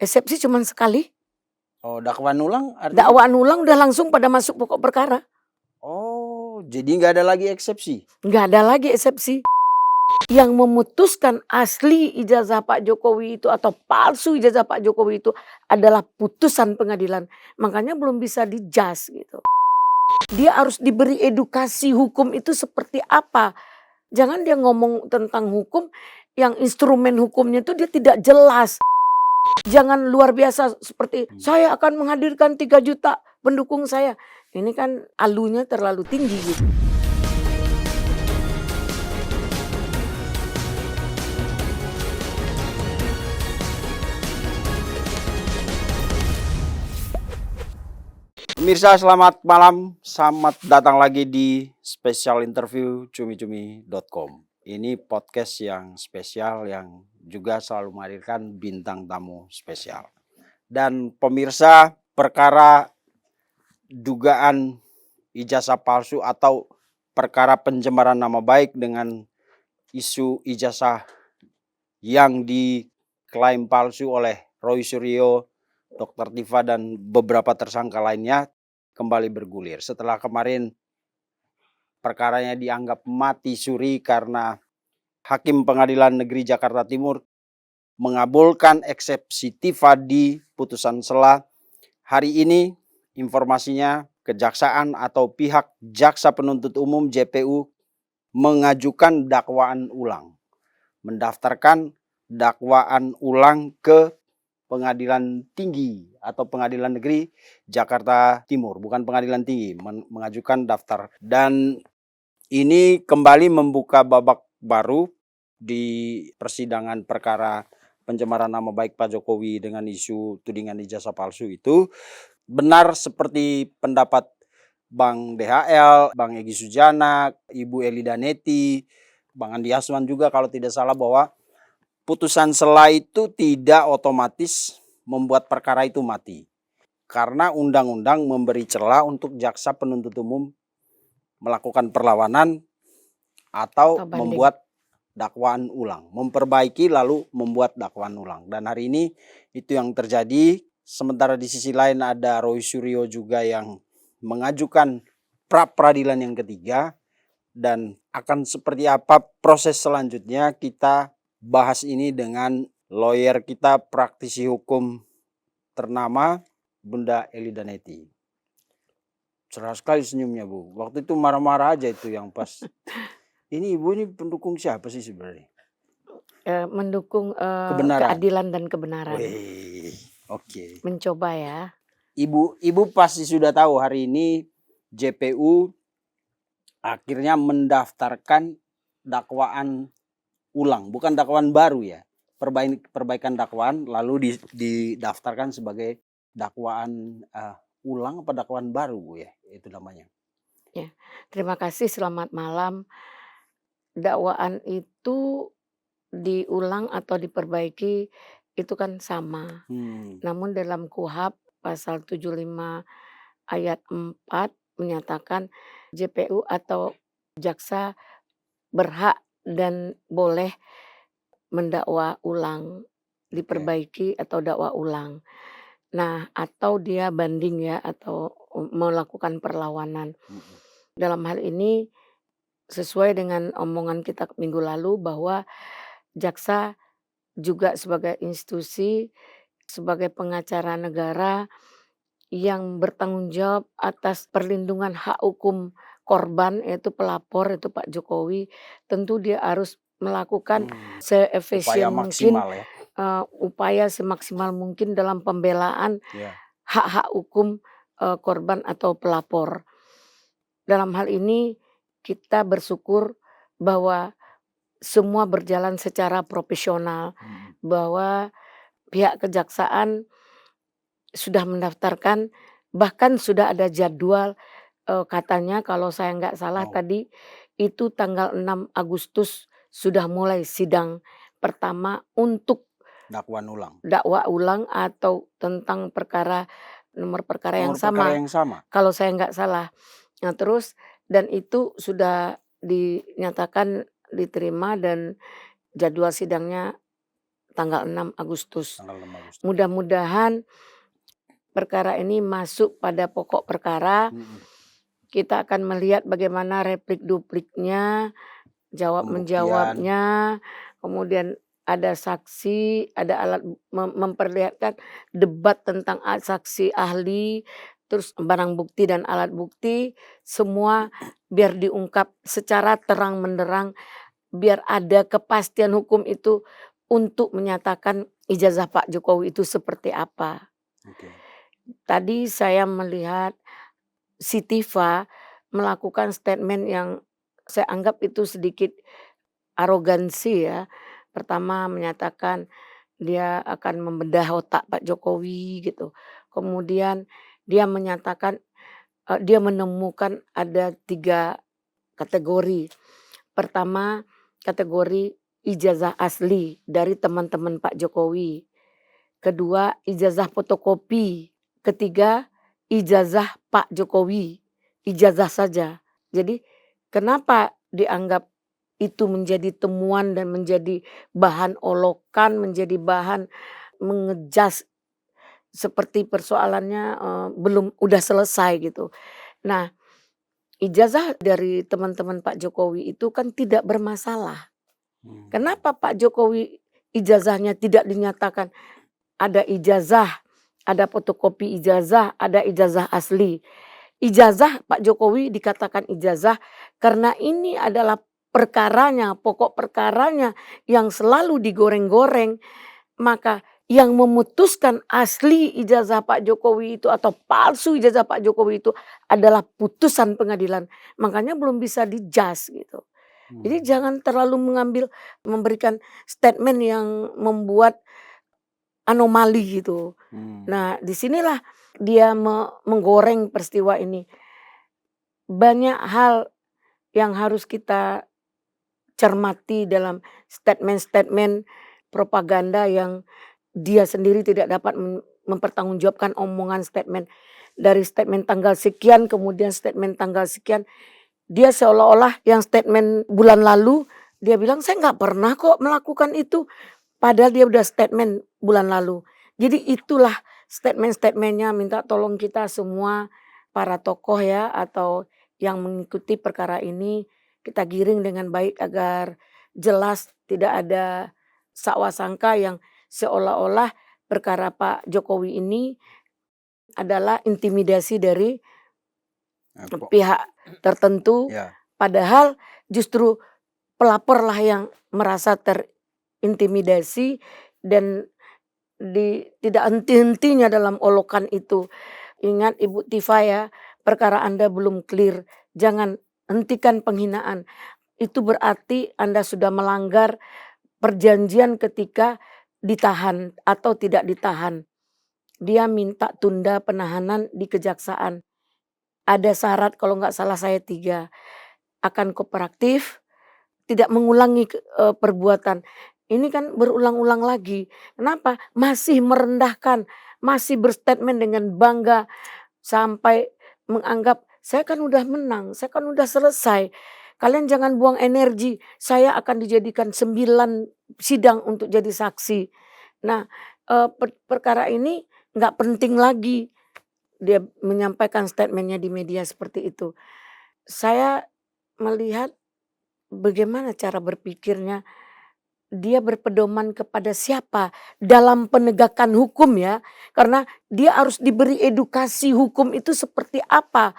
Eksepsi cuma sekali. Oh, dakwaan ulang artinya? Dakwaan ulang udah langsung pada masuk pokok perkara. Oh, jadi nggak ada lagi eksepsi? Nggak ada lagi eksepsi. Yang memutuskan asli ijazah Pak Jokowi itu atau palsu ijazah Pak Jokowi itu adalah putusan pengadilan. Makanya belum bisa di-judge gitu. Dia harus diberi edukasi hukum itu seperti apa. Jangan dia ngomong tentang hukum yang instrumen hukumnya itu dia tidak jelas. Jangan luar biasa seperti saya akan menghadirkan 3 juta pendukung saya. Ini kan alunya terlalu tinggi gitu. Pemirsa, selamat malam. Selamat datang lagi di special interview cumi-cumi.com. Ini podcast yang spesial yang juga selalu menghadirkan bintang tamu spesial. Dan pemirsa, perkara dugaan ijazah palsu atau perkara pencemaran nama baik dengan isu ijazah yang diklaim palsu oleh Roy Suryo, Dr. Tifa dan beberapa tersangka lainnya kembali bergulir. Setelah kemarin perkaranya dianggap mati suri karena Hakim Pengadilan Negeri Jakarta Timur mengabulkan eksepsi Tifa di putusan sela. Hari ini informasinya kejaksaan atau pihak jaksa penuntut umum JPU mengajukan dakwaan ulang. Mendaftarkan dakwaan ulang ke Pengadilan Tinggi atau Pengadilan Negeri Jakarta Timur, bukan Pengadilan Tinggi, mengajukan daftar. Dan ini kembali membuka babak baru di persidangan perkara pencemaran nama baik Pak Jokowi dengan isu tudingan ijazah palsu itu. Benar seperti pendapat Bang DHL, Bang Egy Sujana, Ibu Eli Daneti, Bang Andi Aswan juga kalau tidak salah, bahwa putusan sela itu tidak otomatis membuat perkara itu mati. Karena undang-undang memberi celah untuk jaksa penuntut umum melakukan perlawanan atau membuat dakwaan ulang. Memperbaiki lalu membuat dakwaan ulang. Dan hari ini itu yang terjadi. Sementara di sisi lain ada Roy Suryo juga yang mengajukan pra peradilan yang ketiga. Dan akan seperti apa proses selanjutnya, kita bahas ini dengan lawyer kita, praktisi hukum ternama, Bunda Eli Daneti. Cerah sekali senyumnya, Bu. Waktu itu marah-marah aja itu yang pas. Ini Ibu ini pendukung siapa sih sebenarnya? Mendukung Kebenaran. keadilan dan kebenaran. Wih, oke. Mencoba ya. Ibu pasti sudah tahu hari ini JPU akhirnya mendaftarkan dakwaan ulang, bukan dakwaan baru ya, perbaikan dakwaan lalu didaftarkan sebagai dakwaan ulang apa dakwaan baru, Bu ya, itu namanya. Ya, terima kasih, selamat malam. Dakwaan itu diulang atau diperbaiki itu kan sama. Namun dalam KUHP pasal 75 ayat 4 menyatakan JPU atau jaksa berhak dan boleh mendakwa ulang, diperbaiki atau dakwa ulang. Nah, atau dia banding ya, atau melakukan perlawanan. Dalam hal ini sesuai dengan omongan kita minggu lalu bahwa jaksa juga sebagai institusi, sebagai pengacara negara yang bertanggung jawab atas perlindungan hak hukum korban, yaitu pelapor, itu Pak Jokowi, tentu dia harus melakukan se-efisien mungkin, ya. upaya semaksimal mungkin dalam pembelaan hak-hak hukum korban atau pelapor. Dalam hal ini kita bersyukur bahwa semua berjalan secara profesional, bahwa pihak kejaksaan sudah mendaftarkan, bahkan sudah ada jadwal, katanya kalau saya nggak salah tadi itu tanggal 6 Agustus sudah mulai sidang pertama untuk dakwa ulang atau tentang nomor perkara yang sama. Kalau saya nggak salah. Nah terus, dan itu sudah dinyatakan diterima dan jadwal sidangnya tanggal 6 Agustus. Tanggal 6 Agustus. Mudah-mudahan perkara ini masuk pada pokok perkara. Kita akan melihat bagaimana replik-dupliknya, jawab-menjawabnya, kemudian ada saksi, ada alat memperlihatkan debat tentang saksi ahli, terus barang bukti dan alat bukti, semua biar diungkap secara terang menderang, biar ada kepastian hukum itu untuk menyatakan ijazah Pak Jokowi itu seperti apa. Tadi saya melihat Sitiva melakukan statement yang saya anggap itu sedikit arogansi ya. Pertama menyatakan dia akan membedah otak Pak Jokowi gitu. Kemudian dia menyatakan dia menemukan ada 3 kategori. Pertama kategori ijazah asli dari teman-teman Pak Jokowi. Kedua ijazah fotokopi. Ketiga ijazah Pak Jokowi, ijazah saja. Jadi kenapa dianggap itu menjadi temuan dan menjadi bahan olokan, menjadi bahan mengejas seperti persoalannya udah selesai gitu. Nah, ijazah dari teman-teman Pak Jokowi itu kan tidak bermasalah. Kenapa Pak Jokowi ijazahnya tidak dinyatakan ada ijazah, ada fotokopi ijazah, ada ijazah asli. Ijazah Pak Jokowi dikatakan ijazah karena ini adalah perkaranya, pokok perkaranya yang selalu digoreng-goreng. Maka yang memutuskan asli ijazah Pak Jokowi itu atau palsu ijazah Pak Jokowi itu adalah putusan pengadilan. Makanya belum bisa di-judge gitu. Jadi jangan terlalu memberikan statement yang membuat anomali gitu. Nah, disinilah dia menggoreng peristiwa ini. Banyak hal yang harus kita cermati dalam statement-statement propaganda yang dia sendiri tidak dapat mempertanggungjawabkan omongan statement. Dari statement tanggal sekian kemudian statement tanggal sekian. Dia seolah-olah yang statement bulan lalu dia bilang saya nggak pernah kok melakukan itu. Padahal dia udah statement bulan lalu. Jadi itulah statement-statementnya, minta tolong kita semua para tokoh ya atau yang mengikuti perkara ini kita giring dengan baik agar jelas tidak ada sakwa sangka yang seolah-olah perkara Pak Jokowi ini adalah intimidasi dari pihak tertentu. Padahal justru pelaporlah yang merasa intimidasi dan tidak henti-hentinya dalam olokan itu. Ingat Ibu Tiva ya, perkara Anda belum clear, jangan hentikan penghinaan. Itu berarti Anda sudah melanggar perjanjian ketika ditahan atau tidak ditahan. Dia minta tunda penahanan di kejaksaan. Ada syarat kalau nggak salah saya 3, akan kooperatif, tidak mengulangi perbuatan. Ini kan berulang-ulang lagi. Kenapa? Masih merendahkan, masih berstatement dengan bangga sampai menganggap saya kan udah menang, saya kan udah selesai. Kalian jangan buang energi, saya akan dijadikan 9 sidang untuk jadi saksi. Nah, perkara ini nggak penting lagi. Dia menyampaikan statementnya di media seperti itu. Saya melihat bagaimana cara berpikirnya. Dia berpedoman kepada siapa dalam penegakan hukum ya. Karena dia harus diberi edukasi hukum itu seperti apa.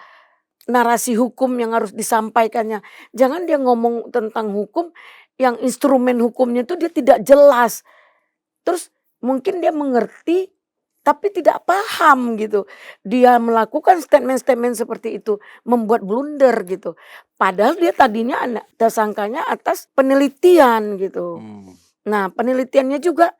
Narasi hukum yang harus disampaikannya. Jangan dia ngomong tentang hukum yang instrumen hukumnya itu dia tidak jelas. Terus mungkin dia mengerti tapi tidak paham gitu. Dia melakukan statement-statement seperti itu. Membuat blunder gitu. Padahal dia tadinya tersangkanya atas penelitian gitu. Nah penelitiannya juga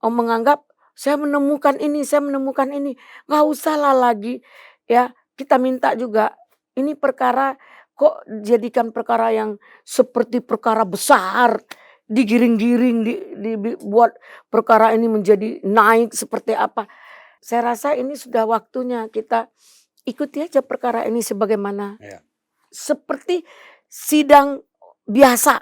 menganggap saya menemukan ini, saya menemukan ini. Gak usah lah lagi ya. Kita minta juga ini perkara kok jadikan perkara yang seperti perkara besar. Digiring-giring, dibuat perkara ini menjadi naik seperti apa. Saya rasa ini sudah waktunya kita ikuti aja perkara ini sebagaimana. Seperti sidang biasa.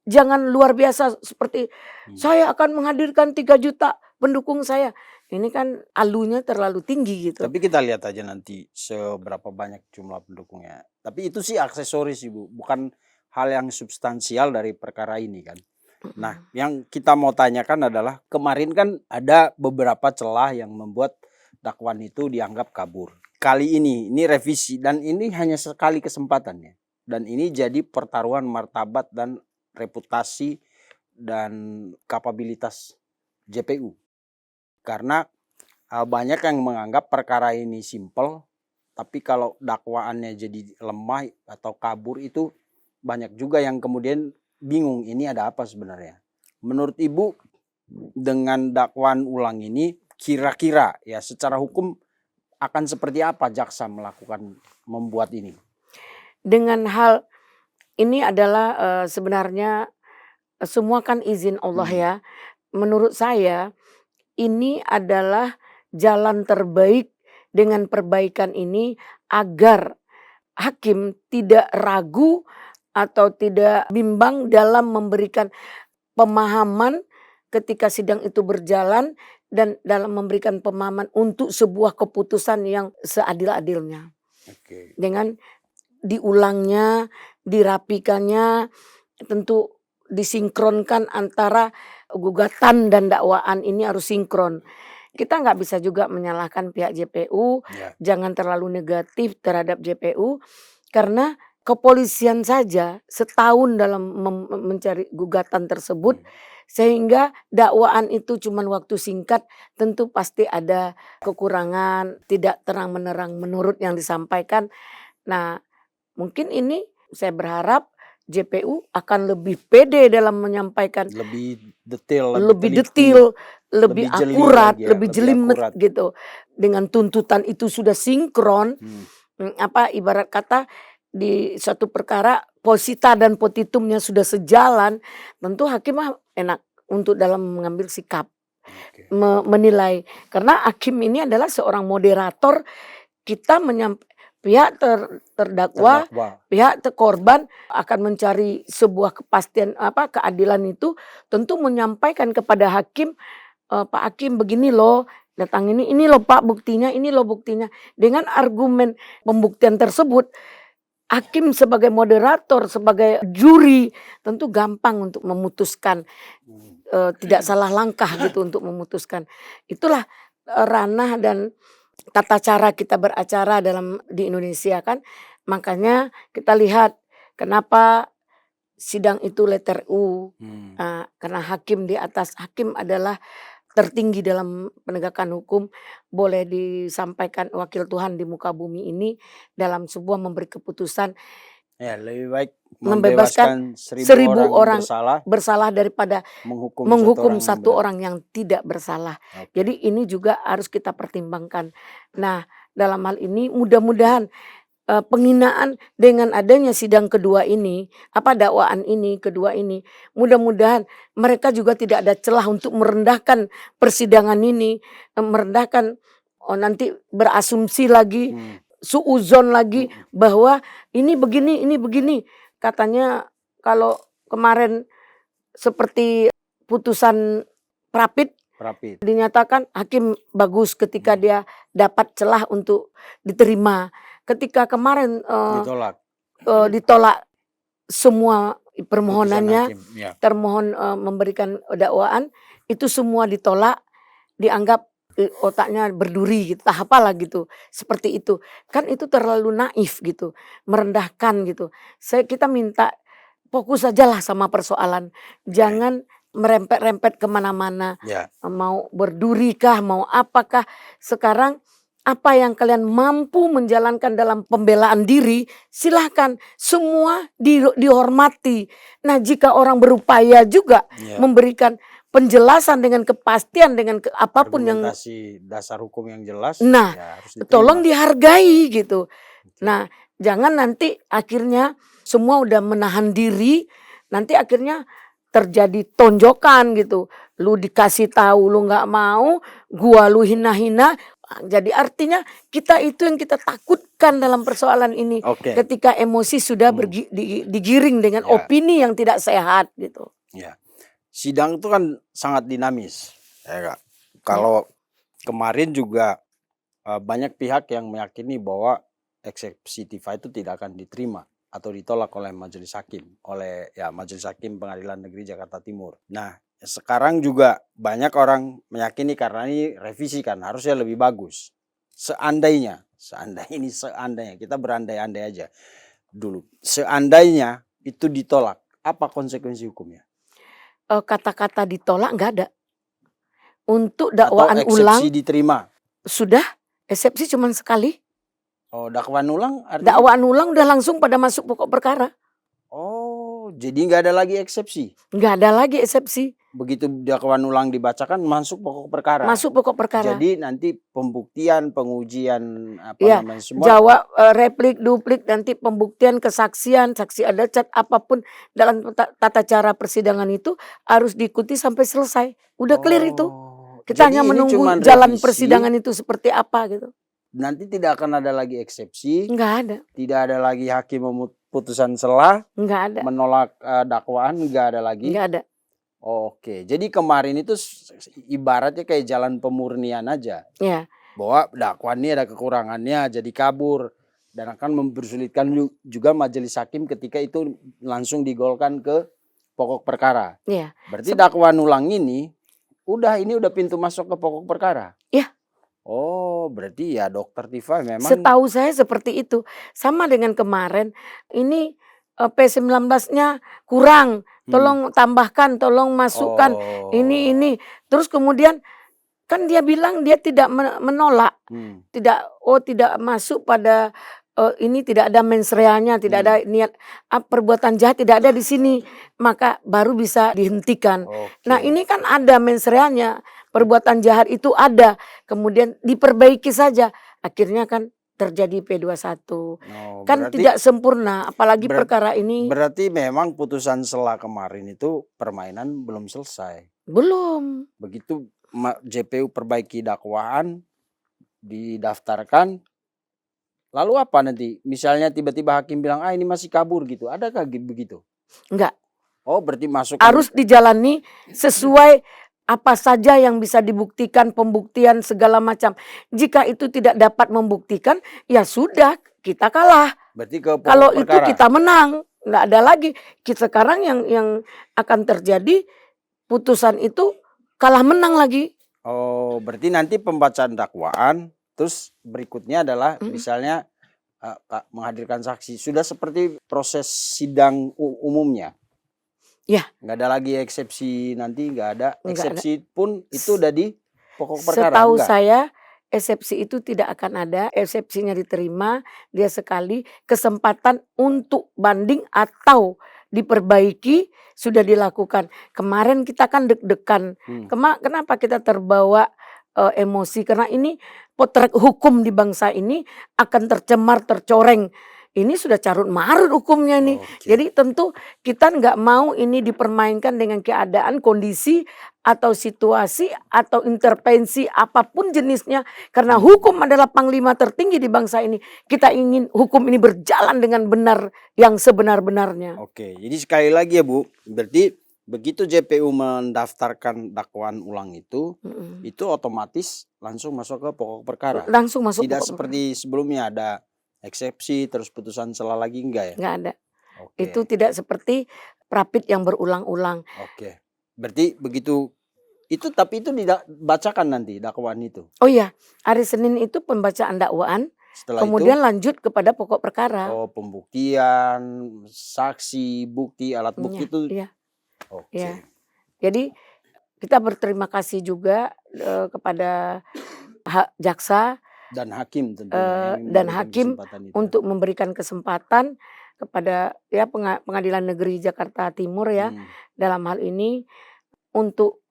Jangan luar biasa seperti saya akan menghadirkan 3 juta pendukung saya. Ini kan alunya terlalu tinggi gitu. Tapi kita lihat aja nanti seberapa banyak jumlah pendukungnya. Tapi itu sih aksesoris Ibu, bukan hal yang substansial dari perkara ini kan. Nah, yang kita mau tanyakan adalah kemarin kan ada beberapa celah yang membuat dakwaan itu dianggap kabur. Kali ini revisi dan ini hanya sekali kesempatannya. Dan ini jadi pertaruhan martabat dan reputasi dan kapabilitas JPU. Karena banyak yang menganggap perkara ini simpel, tapi kalau dakwaannya jadi lemah atau kabur itu banyak juga yang kemudian bingung ini ada apa sebenarnya. Menurut Ibu dengan dakwaan ulang ini kira-kira ya secara hukum akan seperti apa jaksa membuat ini? Dengan hal ini adalah sebenarnya semua kan izin Allah ya. Menurut saya ini adalah jalan terbaik dengan perbaikan ini agar hakim tidak ragu atau tidak bimbang dalam memberikan pemahaman ketika sidang itu berjalan dan dalam memberikan pemahaman untuk sebuah keputusan yang seadil-adilnya. Dengan diulangnya, dirapikannya, tentu disinkronkan antara gugatan dan dakwaan ini harus sinkron. Kita nggak bisa juga menyalahkan pihak JPU, jangan terlalu negatif terhadap JPU, karena kepolisian saja setahun dalam mencari gugatan tersebut, sehingga dakwaan itu cuma waktu singkat, tentu pasti ada kekurangan, tidak terang menerang menurut yang disampaikan. Nah, mungkin ini saya berharap JPU akan lebih pede dalam menyampaikan, lebih detail, lebih akurat, lebih jelimet gitu. Dengan tuntutan itu sudah sinkron, ibarat kata di suatu perkara posita dan petitumnya sudah sejalan, tentu hakim enak untuk dalam mengambil sikap, menilai. Karena hakim ini adalah seorang moderator, kita pihak terdakwa, pihak korban akan mencari sebuah kepastian keadilan itu, tentu menyampaikan kepada hakim, Pak Hakim begini loh, datang ini loh Pak buktinya, ini loh buktinya. Dengan argumen pembuktian tersebut, hakim sebagai moderator, sebagai juri tentu gampang untuk memutuskan, tidak salah langkah gitu untuk memutuskan. Itulah ranah dan tata cara kita beracara di Indonesia kan. Makanya kita lihat kenapa sidang itu letter U, karena hakim di atas, hakim adalah tertinggi dalam penegakan hukum, boleh disampaikan wakil Tuhan di muka bumi ini dalam sebuah memberi keputusan. Ya, lebih baik membebaskan 1000 orang bersalah daripada menghukum satu orang yang tidak bersalah. Jadi ini juga harus kita pertimbangkan. Nah, dalam hal ini mudah-mudahan penghinaan dengan adanya sidang kedua ini, dakwaan ini kedua ini, mudah-mudahan mereka juga tidak ada celah untuk merendahkan persidangan ini, merendahkan nanti berasumsi lagi, suuzon lagi bahwa ini begini. Katanya kalau kemarin seperti putusan Prapit dinyatakan hakim bagus ketika dia dapat celah untuk diterima. Ketika kemarin ditolak semua permohonannya, termohon memberikan dakwaan, itu semua ditolak, dianggap otaknya berduri gitu, apalah gitu, seperti itu. Kan itu terlalu naif gitu, merendahkan gitu. Kita minta fokus sajalah sama persoalan, jangan merempet-rempet kemana-mana, mau berduri kah, mau apakah. Sekarang apa yang kalian mampu menjalankan dalam pembelaan diri, silahkan, semua dihormati. Nah, jika orang berupaya juga memberikan penjelasan dengan kepastian, dengan apapun yang dasar hukum yang jelas, nah tolong dihargai gitu. Nah, jangan nanti akhirnya semua udah menahan diri, nanti akhirnya terjadi tonjokan gitu. Lu dikasih tahu lu nggak mau, gua lu hina-hina, Jadi artinya kita itu yang kita takutkan dalam persoalan ini. Oke. Ketika emosi sudah digiring dengan opini yang tidak sehat gitu. Ya. Sidang itu kan sangat dinamis. Ya, Kak. Kalau kemarin juga banyak pihak yang meyakini bahwa eksepsi Tifa itu tidak akan diterima atau ditolak oleh majelis hakim, oleh majelis hakim Pengadilan Negeri Jakarta Timur. Nah, sekarang juga banyak orang meyakini karena ini revisi kan harusnya lebih bagus. Seandainya kita berandai-andai aja dulu. Seandainya itu ditolak, apa konsekuensi hukumnya? Kata-kata ditolak nggak ada. Untuk dakwaan atau ulang eksepsi diterima. Sudah, eksepsi cuma sekali. Oh, dakwaan ulang artinya? Dakwaan ulang udah langsung pada masuk pokok perkara. Oh, jadi nggak ada lagi eksepsi? Nggak ada lagi eksepsi. Begitu dakwaan ulang dibacakan masuk pokok perkara. Masuk pokok perkara. Jadi nanti pembuktian, pengujian namanya semua. Jawab, replik, duplik, nanti pembuktian, kesaksian, saksi adat, apapun dalam tata cara persidangan itu harus diikuti sampai selesai. Udah clear itu. Kita hanya menunggu jalan persidangan itu seperti apa gitu. Nanti tidak akan ada lagi eksepsi. Nggak ada. Tidak ada lagi hakim memutuskan selah. Nggak ada. Menolak dakwaan, nggak ada lagi. Nggak ada. Oke, jadi kemarin itu ibaratnya kayak jalan pemurnian aja. Ya. Bahwa dakwaan ini ada kekurangannya, jadi kabur. Dan akan mempersulitkan juga majelis hakim ketika itu langsung digolkan ke pokok perkara. Iya. Berarti dakwaan ulang ini udah pintu masuk ke pokok perkara. Iya. Oh, berarti ya Dokter Tifa memang. Setahu saya seperti itu. Sama dengan kemarin, ini P19-nya kurang. Tolong tambahkan, tolong masukkan. Ini. Terus kemudian kan dia bilang dia tidak menolak. Tidak masuk pada ini, tidak ada mens reanya, tidak ada niat perbuatan jahat, tidak ada di sini, maka baru bisa dihentikan. Nah, ini kan ada mens reanya, perbuatan jahat itu ada, kemudian diperbaiki saja, akhirnya kan terjadi P21. Kan tidak sempurna, apalagi perkara ini. Berarti memang putusan selah kemarin itu permainan belum selesai. Belum. Begitu JPU perbaiki dakwaan, didaftarkan, lalu apa nanti? Misalnya tiba-tiba hakim bilang, ini masih kabur gitu. Adakah begitu? Enggak. Oh, berarti masuk. Harus dijalani sesuai apa saja yang bisa dibuktikan, pembuktian segala macam. Jika itu tidak dapat membuktikan, ya sudah, kita kalah. Berarti ke kalau perkara. Itu kita menang, nggak ada lagi. Sekarang yang akan terjadi, putusan itu kalah menang lagi. Oh, berarti nanti pembacaan dakwaan, terus berikutnya adalah misalnya menghadirkan saksi. Sudah seperti proses sidang umumnya. Ya. Nggak ada lagi eksepsi, nanti nggak ada. Eksepsi pun itu udah di pokok perkara. Setahu saya eksepsi itu tidak akan ada. Eksepsinya diterima, dia sekali. Kesempatan untuk banding atau diperbaiki sudah dilakukan. Kemarin kita kan deg-degan. Kenapa kita terbawa emosi? Karena ini potret hukum di bangsa ini akan tercemar, tercoreng. Ini sudah carut marut hukumnya nih. Jadi tentu kita nggak mau ini dipermainkan dengan keadaan, kondisi atau situasi atau intervensi apapun jenisnya. Karena hukum adalah panglima tertinggi di bangsa ini. Kita ingin hukum ini berjalan dengan benar, yang sebenar-benarnya. Oke, jadi sekali lagi ya Bu, berarti begitu JPU mendaftarkan dakwaan ulang itu otomatis langsung masuk ke pokok perkara. Langsung masuk. Tidak seperti sebelumnya ada eksepsi terus putusan selah lagi, enggak ya? Enggak ada. Itu tidak seperti prapit yang berulang-ulang. Oke. Berarti begitu itu, tapi itu dibacakan nanti dakwaan itu. Oh iya, hari Senin itu pembacaan dakwaan. Setelah kemudian lanjut kepada pokok perkara. Oh, pembuktian, saksi, bukti, alat bukti itu. Iya. Ya. Jadi kita berterima kasih juga kepada jaksa dan hakim tentunya. Dan hakim untuk memberikan kesempatan kepada Pengadilan Negeri Jakarta Timur ya dalam hal ini untuk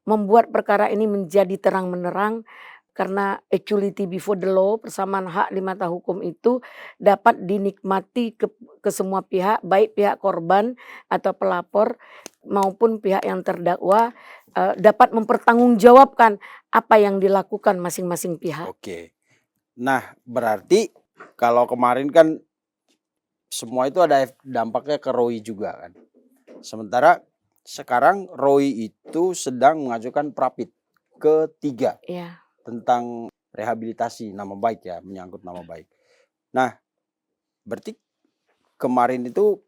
membuat perkara ini menjadi terang menerang, karena equality before the law, persamaan hak di mata hukum itu dapat dinikmati ke semua pihak, baik pihak korban atau pelapor maupun pihak yang terdakwa dapat mempertanggungjawabkan apa yang dilakukan masing-masing pihak. Oke. Nah, berarti kalau kemarin kan semua itu ada dampaknya ke Roy juga kan. Sementara sekarang Roy itu sedang mengajukan prapit ketiga Ya. tentang rehabilitasi nama baik ya, menyangkut nama baik. Nah, berarti kemarin itu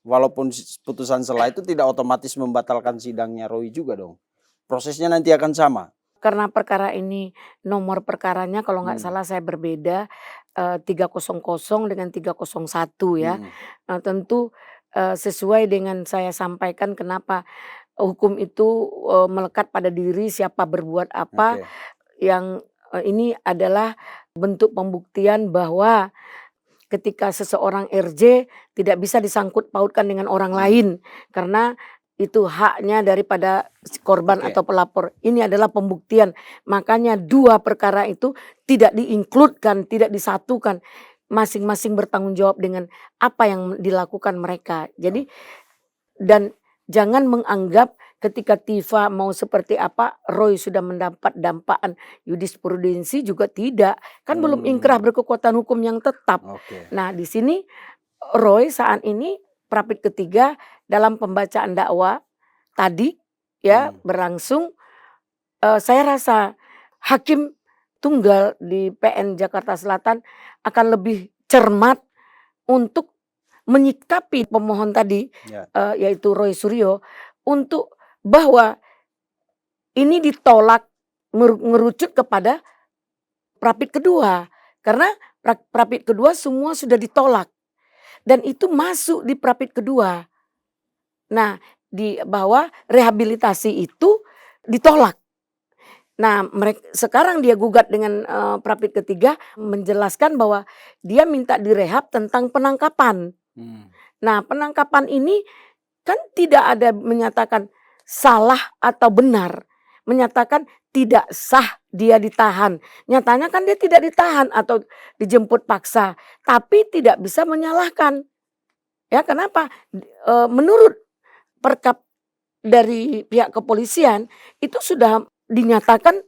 walaupun putusan sela itu tidak otomatis membatalkan sidangnya Roy juga dong. Prosesnya nanti akan sama. Karena perkara ini nomor perkaranya kalau nggak salah saya berbeda 300 dengan 301 ya. Tentu sesuai dengan saya sampaikan kenapa hukum itu melekat pada diri siapa berbuat apa. Yang ini adalah bentuk pembuktian bahwa ketika seseorang RJ tidak bisa disangkut pautkan dengan orang lain karena itu haknya daripada korban atau pelapor. Ini adalah pembuktian. Makanya dua perkara itu tidak diinkludkan, tidak disatukan. Masing-masing bertanggung jawab dengan apa yang dilakukan mereka. Jadi dan jangan menganggap ketika Tifa mau seperti apa, Roy sudah mendapat dampaan jurisprudensi juga tidak. Kan belum ingkrah berkekuatan hukum yang tetap. Nah, di sini Roy saat ini prapit ketiga dalam pembacaan dakwa tadi ya berlangsung. Saya rasa hakim tunggal di PN Jakarta Selatan akan lebih cermat untuk menyikapi pemohon tadi yaitu Roy Suryo untuk bahwa ini ditolak merucut kepada prapit kedua karena prapit kedua semua sudah ditolak dan itu masuk di prapit kedua. Nah, bahwa rehabilitasi itu ditolak. Nah, sekarang dia gugat dengan prapit ketiga menjelaskan bahwa dia minta direhab tentang penangkapan. Nah, penangkapan ini kan tidak ada menyatakan salah atau benar. Menyatakan tidak sah dia ditahan. Nyatanya kan dia tidak ditahan atau dijemput paksa. Tapi tidak bisa menyalahkan. Ya, kenapa? Menurut perkap dari pihak kepolisian itu sudah dinyatakan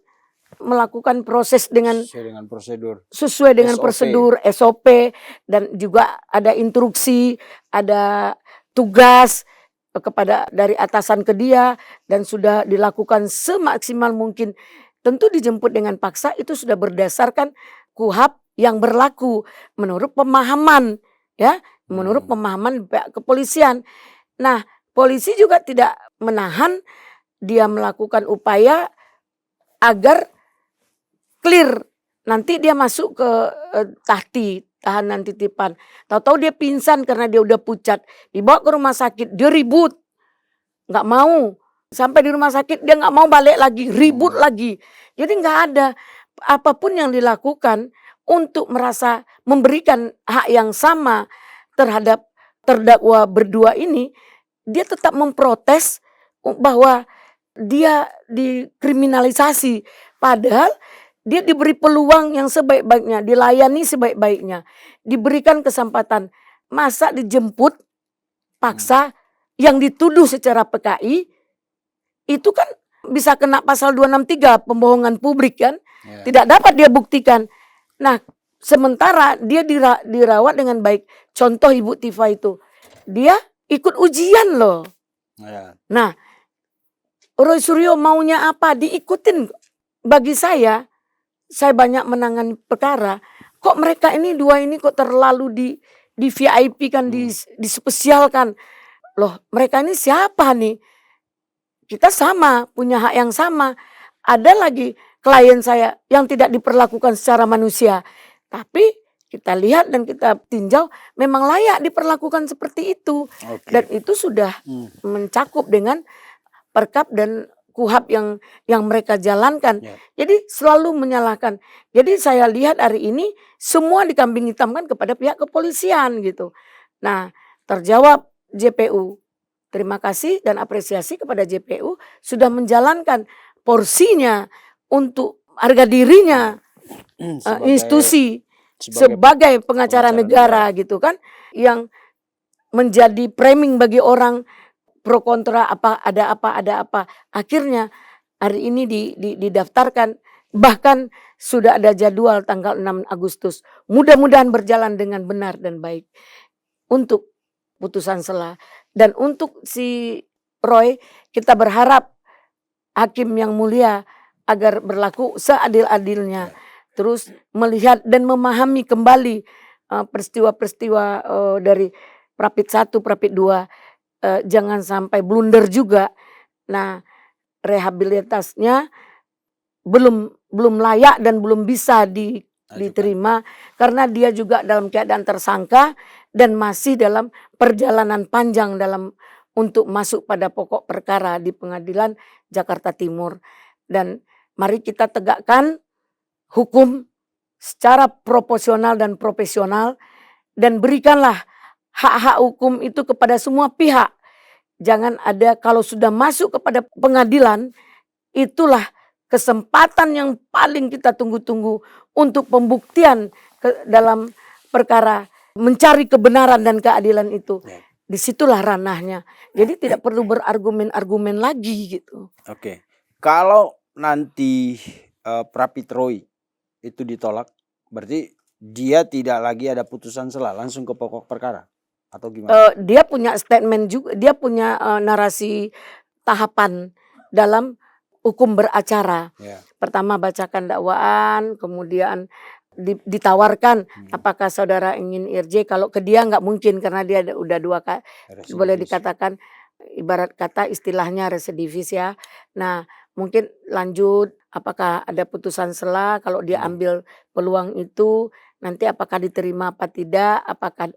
melakukan proses dengan sesuai dengan prosedur SOP dan juga ada instruksi, ada tugas kepada dari atasan ke dia dan sudah dilakukan semaksimal mungkin. Tentu dijemput dengan paksa itu sudah berdasarkan KUHP yang berlaku menurut pemahaman ya, menurut pemahaman pihak kepolisian. Nah, polisi juga tidak menahan dia melakukan upaya agar clear. Nanti dia masuk ke tahanan titipan. Tahu-tahu dia pingsan karena dia udah pucat. Dibawa ke rumah sakit, dia ribut. Nggak mau. Sampai di rumah sakit dia nggak mau balik lagi, ribut lagi. Jadi nggak ada apapun yang dilakukan untuk merasa memberikan hak yang sama terhadap terdakwa berdua ini. Dia tetap memprotes bahwa dia dikriminalisasi. Padahal dia diberi peluang yang sebaik-baiknya, dilayani sebaik-baiknya, diberikan kesempatan. Masa dijemput paksa yang dituduh secara PKI, itu kan bisa kena pasal 263 pembohongan publik kan. Tidak dapat dia buktikan. Nah, sementara dia dirawat dengan baik. Contoh Ibu Tifa itu, dia ikut ujian loh. Nah, Roy Suryo maunya apa? Diikutin. Bagi saya banyak menangani perkara. Kok mereka ini dua ini kok terlalu di VIP kan, dispesialkan. Loh, mereka ini siapa nih? Kita sama, punya hak yang sama. Ada lagi klien saya yang tidak diperlakukan secara manusia. Tapi kita lihat dan kita tinjau memang layak diperlakukan seperti itu. Dan itu sudah mencakup dengan perkap dan KUHP yang mereka jalankan. Jadi selalu menyalahkan. Jadi saya lihat hari ini semua dikambing hitamkan kepada pihak kepolisian gitu. Nah, terjawab JPU. Terima kasih dan apresiasi kepada JPU sudah menjalankan porsinya untuk harga dirinya institusi sebagai pengacara negara gitu kan, yang menjadi framing bagi orang pro kontra ada apa. Akhirnya hari ini didaftarkan, bahkan sudah ada jadwal tanggal 6 Agustus. Mudah-mudahan berjalan dengan benar dan baik untuk putusan sela. Dan untuk si Roy, kita berharap hakim yang mulia agar berlaku seadil-adilnya. Terus melihat dan memahami kembali peristiwa-peristiwa dari Prapit 1, Prapit 2. Jangan sampai blunder juga. Nah, rehabilitasnya belum layak dan belum bisa diterima karena dia juga dalam keadaan tersangka dan masih dalam perjalanan panjang untuk masuk pada pokok perkara di Pengadilan Jakarta Timur. Dan mari kita tegakkan hukum secara proporsional dan profesional dan berikanlah hak-hak hukum itu kepada semua pihak. Jangan ada, kalau sudah masuk kepada pengadilan, itulah kesempatan yang paling kita tunggu-tunggu untuk pembuktian dalam perkara mencari kebenaran dan keadilan itu. Disitulah ranahnya. Jadi tidak perlu berargumen-argumen lagi gitu. Oke. Kalau nanti Prapit Roy itu ditolak, berarti dia tidak lagi ada putusan sela, langsung ke pokok perkara atau gimana? Dia punya statement juga, dia punya narasi tahapan dalam hukum beracara. Pertama bacakan dakwaan, kemudian ditawarkan apakah saudara ingin IRJ. Kalau ke dia nggak mungkin karena dia udah 2 kali, boleh dikatakan ibarat kata istilahnya residivis ya. Nah, mungkin lanjut apakah ada putusan sela, kalau dia ambil peluang itu nanti apakah diterima apa tidak, apakah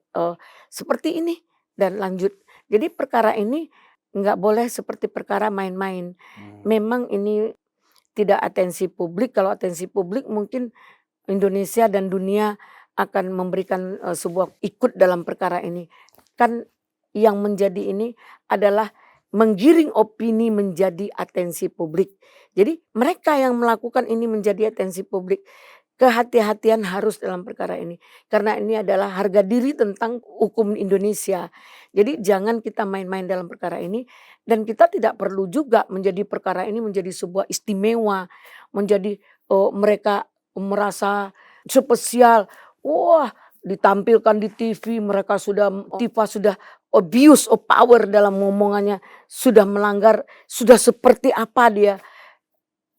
seperti ini dan lanjut. Jadi perkara ini nggak boleh seperti perkara main-main. Memang ini tidak atensi publik. Kalau atensi publik mungkin Indonesia dan dunia akan memberikan sebuah ikut dalam perkara ini. Kan yang menjadi ini adalah menggiring opini menjadi atensi publik. Jadi mereka yang melakukan ini menjadi atensi publik. Kehati-hatian harus dalam perkara ini. Karena ini adalah harga diri tentang hukum Indonesia. Jadi jangan kita main-main dalam perkara ini. Dan kita tidak perlu juga menjadi perkara ini menjadi sebuah istimewa. Menjadi mereka merasa spesial. Wah, ditampilkan di TV mereka sudah abuse of power dalam ngomongannya. Sudah melanggar, sudah seperti apa dia.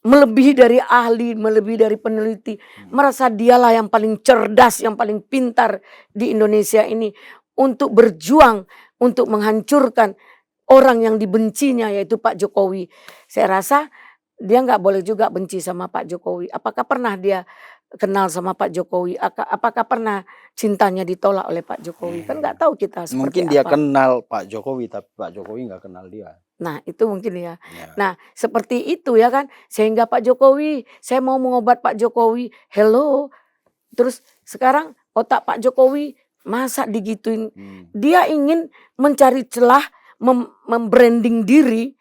Melebihi dari ahli, melebihi dari peneliti. Merasa dialah yang paling cerdas, yang paling pintar di Indonesia ini. Untuk berjuang, untuk menghancurkan orang yang dibencinya yaitu Pak Jokowi. Saya rasa dia nggak boleh juga benci sama Pak Jokowi. Apakah pernah dia kenal sama Pak Jokowi? Apakah pernah cintanya ditolak oleh Pak Jokowi? Kan nggak tahu kita seperti mungkin dia kenal Pak Jokowi, tapi Pak Jokowi nggak kenal dia. Nah itu mungkin ya. Nah seperti itu ya kan. Sehingga Pak Jokowi, saya mau mengobat Pak Jokowi. Hello. Terus sekarang otak Pak Jokowi masa digituin. Dia ingin mencari celah, membranding diri.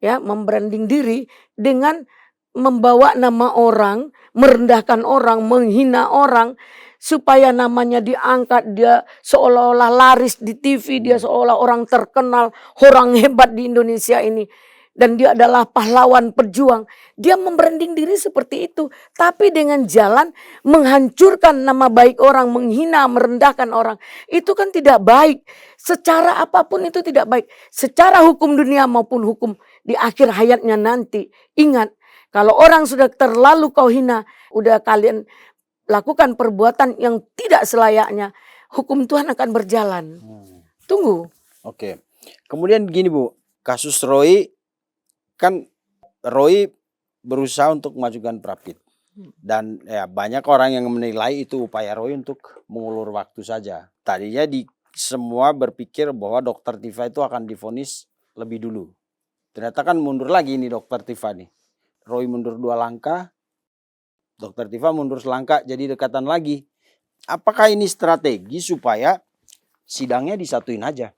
Ya, membranding diri dengan membawa nama orang, merendahkan orang, menghina orang, supaya namanya diangkat, dia seolah-olah laris di TV, dia seolah orang terkenal, orang hebat di Indonesia ini. Dan dia adalah pahlawan pejuang. Dia membranding diri seperti itu. Tapi dengan jalan menghancurkan nama baik orang, menghina, merendahkan orang. Itu kan tidak baik. Secara apapun itu tidak baik. Secara hukum dunia maupun hukum di akhir hayatnya nanti. Ingat, kalau orang sudah terlalu kau hina, udah kalian lakukan perbuatan yang tidak selayaknya, hukum Tuhan akan berjalan. Tunggu. Oke. Kemudian gini Bu, kasus Roy, kan Roy berusaha untuk mengajukan Prapit. Dan ya banyak orang yang menilai itu upaya Roy untuk mengulur waktu saja. Tadinya semua berpikir bahwa Dokter Tifa itu akan divonis lebih dulu. Ternyata kan mundur lagi nih Dokter Tifa nih. Roy mundur 2 langkah, Dokter Tifa mundur selangkah, jadi dekatan lagi. Apakah ini strategi supaya sidangnya disatuin aja?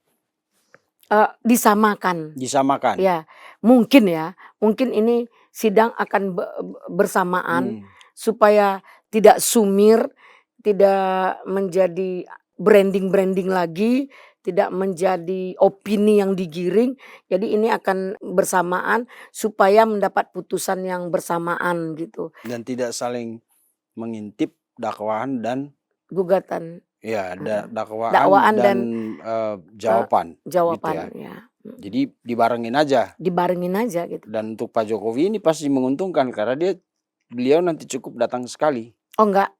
Disamakan. Disamakan. Ya, mungkin ya. Mungkin ini sidang akan bersamaan supaya tidak sumir, tidak menjadi branding lagi, tidak menjadi opini yang digiring. Jadi ini akan bersamaan supaya mendapat putusan yang bersamaan gitu. Dan tidak saling mengintip dakwaan dan Gugatan. ya dakwaan Dakwaan dan jawaban. Jawaban gitu ya. Jadi dibarengin aja. Dibarengin aja gitu. Dan untuk Pak Jokowi ini pasti menguntungkan karena beliau nanti cukup datang sekali. Oh enggak.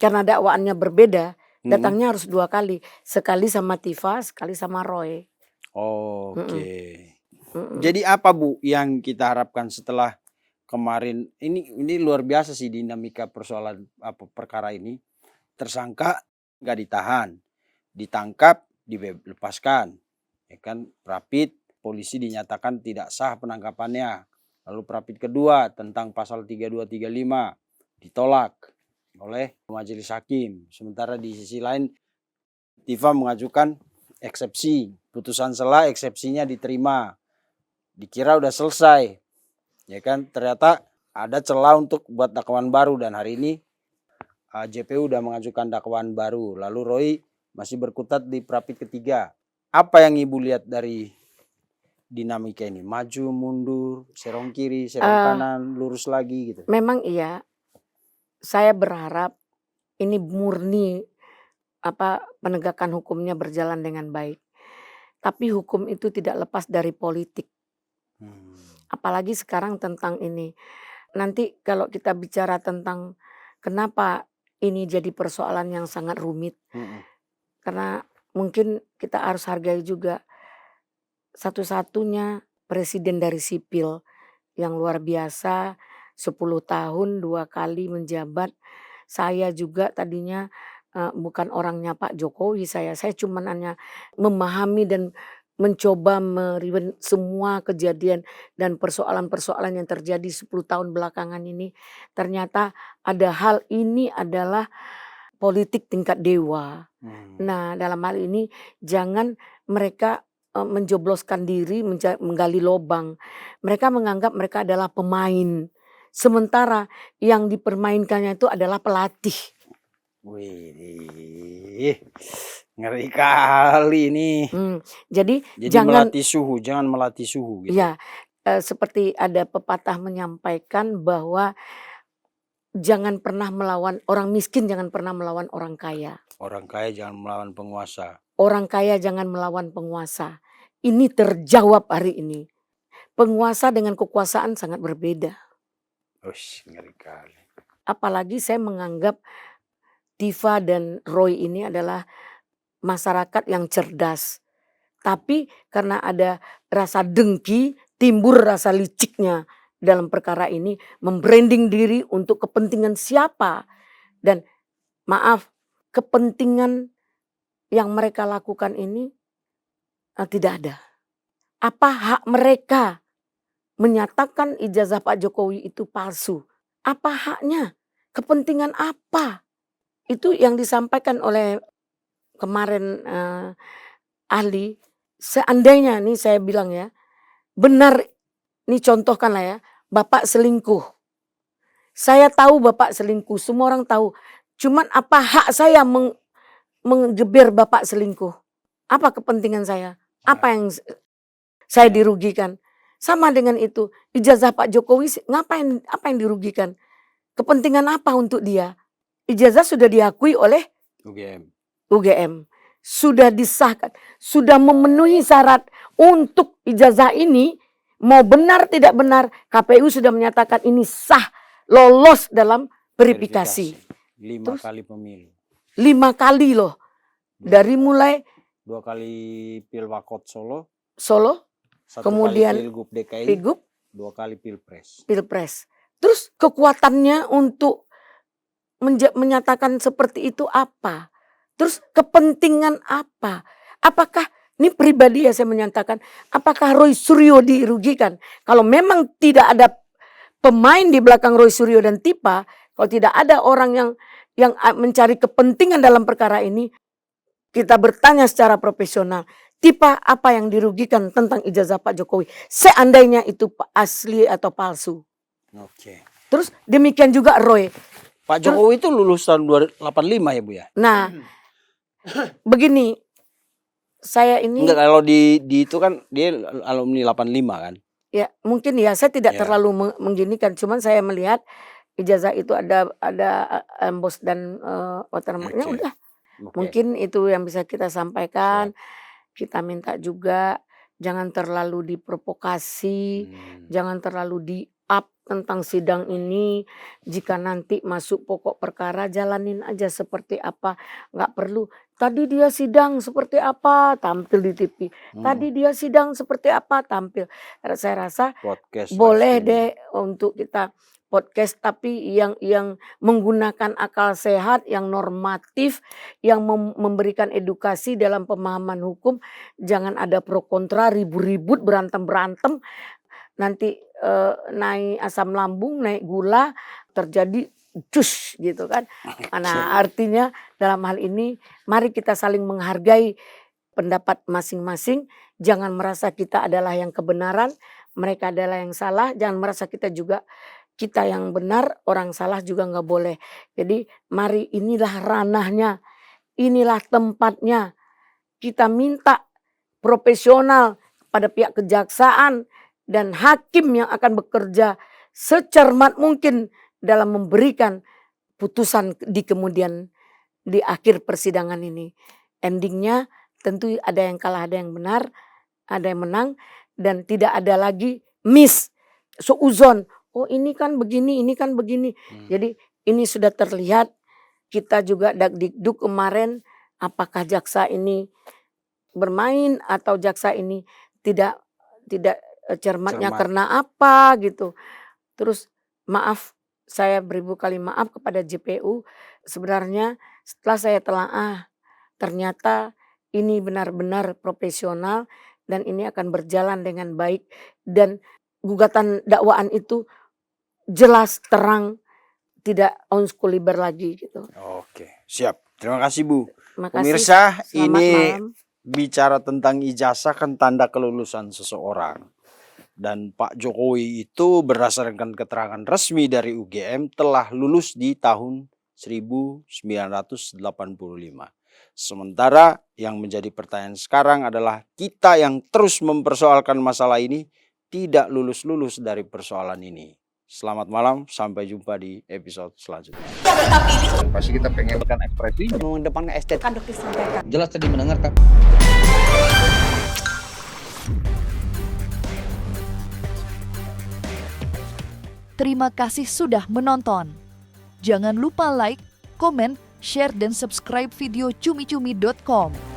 Karena dakwaannya berbeda, datangnya harus 2 kali. Sekali sama Tifa, sekali sama Roy. Oke. Jadi apa Bu yang kita harapkan setelah kemarin ini luar biasa sih dinamika persoalan perkara ini. Tersangka nggak ditahan, ditangkap, dilepaskan, ya kan? Rapid polisi dinyatakan tidak sah penangkapannya. Lalu rapid kedua tentang pasal 3235 ditolak oleh majelis hakim. Sementara di sisi lain Tifa mengajukan eksepsi, putusan sela eksepsinya diterima. Dikira udah selesai, ya kan? Ternyata ada celah untuk buat dakwaan baru dan hari ini JPU udah mengajukan dakwaan baru. Lalu Roy masih berkutat di rapid ketiga. Apa yang Ibu lihat dari dinamika ini? Maju, mundur, serong kiri, serong kanan, lurus lagi gitu. Memang iya. Saya berharap ini murni penegakan hukumnya berjalan dengan baik. Tapi hukum itu tidak lepas dari politik. Apalagi sekarang tentang ini. Nanti kalau kita bicara tentang kenapa ini jadi persoalan yang sangat rumit. Karena mungkin kita harus hargai juga satu-satunya presiden dari sipil yang luar biasa, 10 tahun 2 kali menjabat. Saya juga tadinya bukan orangnya Pak Jokowi, saya cuma hanya memahami dan mencoba semua kejadian dan persoalan-persoalan yang terjadi 10 tahun belakangan ini. Ternyata ada hal ini adalah politik tingkat dewa. Nah, dalam hal ini jangan mereka menjobloskan diri, menggali lubang. Mereka menganggap mereka adalah pemain. Sementara yang dipermainkannya itu adalah pelatih. Wih, ngeri kali ini. Jadi jangan melatih suhu. Gitu. Ya, seperti ada pepatah menyampaikan bahwa jangan pernah melawan orang miskin, jangan pernah melawan orang kaya. Orang kaya jangan melawan penguasa. Orang kaya jangan melawan penguasa. Ini terjawab hari ini. Penguasa dengan kekuasaan sangat berbeda. Ngeri kali. Apalagi saya menganggap Tifa dan Roy ini adalah masyarakat yang cerdas. Tapi karena ada rasa dengki, timbul rasa liciknya dalam perkara ini. Membranding diri untuk kepentingan siapa. Dan maaf, kepentingan yang mereka lakukan ini tidak ada. Apa hak mereka menyatakan ijazah Pak Jokowi itu palsu? Apa haknya? Kepentingan apa? Itu yang disampaikan oleh kemarin ahli. Seandainya nih saya bilang ya, benar nih contohkanlah ya, Bapak selingkuh. Saya tahu Bapak selingkuh, semua orang tahu. Cuman apa hak saya menggeber Bapak selingkuh? Apa kepentingan saya? Apa yang saya dirugikan? Sama dengan itu, ijazah Pak Jokowi ngapain? Apa yang dirugikan? Kepentingan apa untuk dia? Ijazah sudah diakui oleh UGM. Sudah disahkan, sudah memenuhi syarat untuk ijazah ini. Mau benar tidak benar, KPU sudah menyatakan ini sah, lolos dalam verifikasi. 5 kali pemilu. 5 kali loh. Dari mulai 2 kali Pilwakot Solo. 1 kemudian kali Pilgub DKI. 2 kali Pilpres. Terus kekuatannya untuk menyatakan seperti itu apa? Terus kepentingan apa? Apakah ini pribadi ya saya menyatakan, apakah Roy Suryo dirugikan? Kalau memang tidak ada pemain di belakang Roy Suryo dan Tifa, kalau tidak ada orang yang mencari kepentingan dalam perkara ini, kita bertanya secara profesional, tipe apa yang dirugikan tentang ijazah Pak Jokowi. Seandainya itu asli atau palsu. Oke. Terus demikian juga Roy. Pak Jokowi itu lulus tahun 85 ya Bu ya? Nah, begini. Saya ini... Enggak, kalau di itu kan dia alumni 85 kan? Ya, mungkin ya, saya tidak terlalu mengginikan. Cuman saya melihat ijazah itu ada embos dan watermarknya udah. Mungkin itu yang bisa kita sampaikan. Kita minta juga jangan terlalu diprovokasi, jangan terlalu di-up tentang sidang ini. Jika nanti masuk pokok perkara, jalanin aja seperti apa. Nggak perlu, tadi dia sidang seperti apa, tampil di TV. Tadi dia sidang seperti apa, tampil. Saya rasa podcast boleh deh untuk kita podcast, tapi yang menggunakan akal sehat, yang normatif, yang memberikan edukasi dalam pemahaman hukum. Jangan ada pro kontra, ribut-ribut, berantem-berantem. Nanti naik asam lambung, naik gula, terjadi jus gitu kan. Nah, artinya dalam hal ini mari kita saling menghargai pendapat masing-masing. Jangan merasa kita adalah yang kebenaran, mereka adalah yang salah. Jangan merasa kita juga kita yang benar, orang salah juga nggak boleh. Jadi mari, inilah ranahnya, inilah tempatnya. Kita minta profesional pada pihak kejaksaan dan hakim yang akan bekerja secermat mungkin dalam memberikan putusan di akhir persidangan ini. Endingnya tentu ada yang kalah, ada yang benar, ada yang menang, dan tidak ada lagi suuzon. Oh ini kan begini, ini kan begini. Jadi ini sudah terlihat. Kita juga Dakdikduk kemarin, apakah jaksa ini bermain atau jaksa ini tidak cermatnya karena apa gitu. Terus maaf, saya beribu kali maaf kepada JPU. Sebenarnya setelah saya telaah, ternyata ini benar-benar profesional dan ini akan berjalan dengan baik. Dan gugatan dakwaan itu jelas, terang, tidak unskuliber lagi gitu. Oke, siap. Terima kasih Bu. Makasih. Pemirsa, ini malam. Bicara tentang ijazah kan tanda kelulusan seseorang. Dan Pak Jokowi itu berdasarkan keterangan resmi dari UGM telah lulus di tahun 1985. Sementara yang menjadi pertanyaan sekarang adalah kita yang terus mempersoalkan masalah ini tidak lulus-lulus dari persoalan ini. Selamat malam, sampai jumpa di episode selanjutnya. Pasti kita pengen ekspresi mengedepankan estetika. Kan dokter sampaikan. Jelas tadi mendengarkan. Terima kasih sudah menonton. Jangan lupa like, komen, share, dan subscribe video cumi-cumi.com.